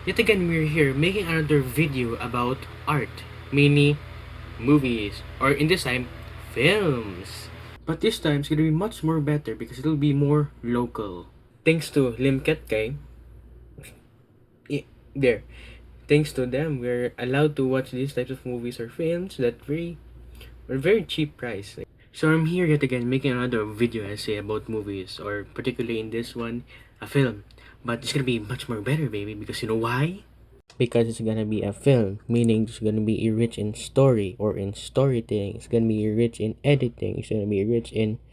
Yet again, we're here making another video about art, mainly movies, or in this time, films. But this time, it's gonna be much more better because it'll be more local. Thanks to Limket Kay, there. Thanks to them, we're allowed to watch these types of movies or films that very cheap price. So I'm here yet again making another video essay about movies, or particularly in this one, a film. But it's gonna be much more better, baby, because you know why? Because it's gonna be a film, meaning it's gonna be rich in story or in storytelling. It's gonna be rich in editing. It's gonna be rich in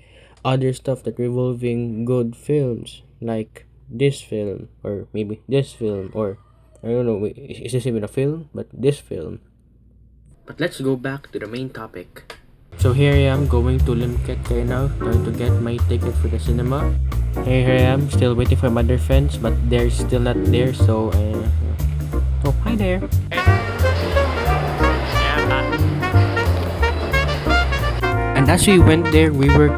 other stuff that revolving good films, like this film or maybe this film, or I don't know. Is this even a film? But this film. But let's go back to the main topic. So here I am going to Limket right now, trying to get my ticket for the cinema. Here I am, still waiting for my other friends, but they're still not there. So, oh, hi there. And as we went there, we were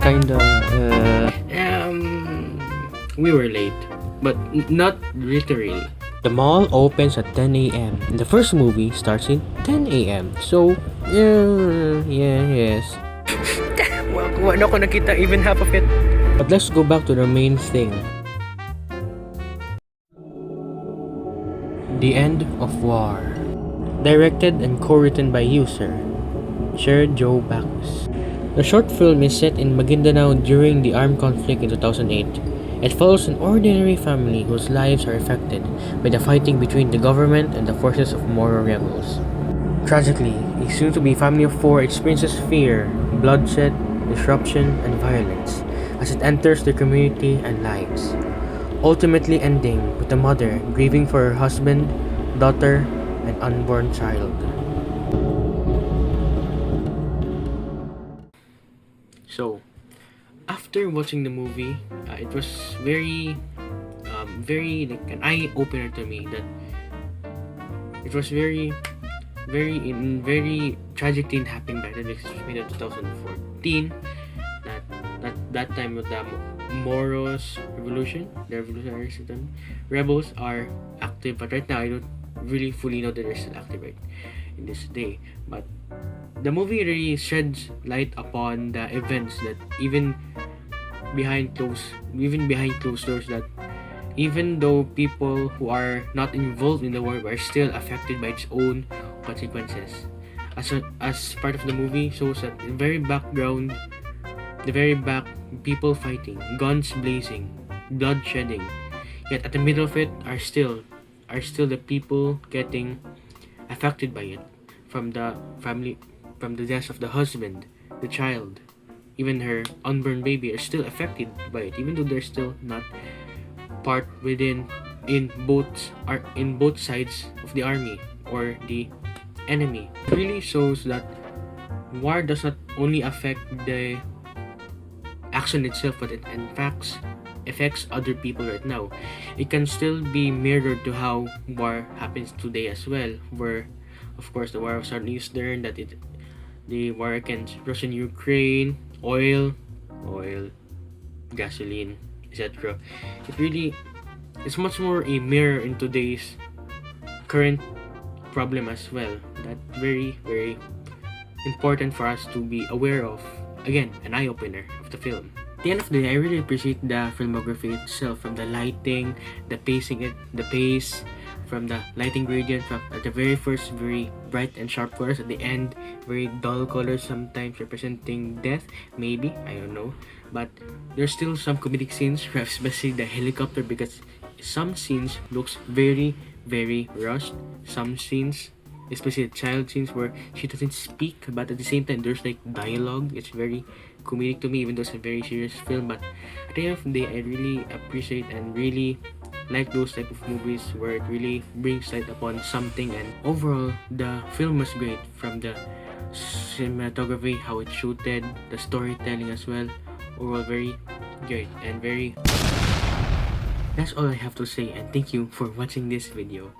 we were late, but not literally. The mall opens at 10 a.m. and the first movie starts in 10 a.m. So, yes. Wala ko nakita even half of it. But let's go back to the main thing. The End of War. Directed and co-written by Sir Joe Backus. The short film is set in Maguindanao during the armed conflict in 2008. It follows an ordinary family whose lives are affected by the fighting between the government and the forces of Moro rebels. Tragically, a soon-to-be family of four experiences fear, bloodshed, disruption, and violence as it enters their community and lives, ultimately ending with the mother grieving for her husband, daughter, and unborn child. So, after watching the movie, it was very like an eye opener to me that it was very tragic thing happened back then, especially in 2014. That time with the Moros revolution, the revolutionary system, rebels are active, but right now I don't really fully know that they're still active right in this day. But the movie really sheds light upon the events that even behind closed doors, that even though people who are not involved in the war are still affected by its own consequences. As part of the movie shows that the very back, people fighting, guns blazing, blood shedding. Yet at the middle of it are still the people getting affected by it, from the family, from the death of the husband, the child, even her unborn baby are still affected by it, even though they're still not part in both sides of the army or the enemy. It really shows that war does not only affect the action itself, but it in fact affects other people right now. It can still be mirrored to how war happens today as well, where of course the war of Southeastern, the war against Russia and Ukraine, oil, gasoline, etc. It's much more a mirror in today's current problem as well. That very important for us to be aware of. Again, an eye opener of the film. At the end of the day, I really appreciate the filmography itself, from the lighting, the pace, from the lighting gradient, from at the very first very bright and sharp colors, at the end very dull colors, sometimes representing death, maybe, I don't know. But there's still some comedic scenes, especially the helicopter, because some scenes looks very rushed. Some scenes, especially the child scenes where she doesn't speak, but at the same time there's like dialogue. It's very comedic to me, even though it's a very serious film. But at the end of the day, I really appreciate and really like those type of movies where it really brings light upon something. And overall, the film was great, from the cinematography, how it's shooted, the storytelling as well. Overall, very great and very. That's all I have to say, and thank you for watching this video.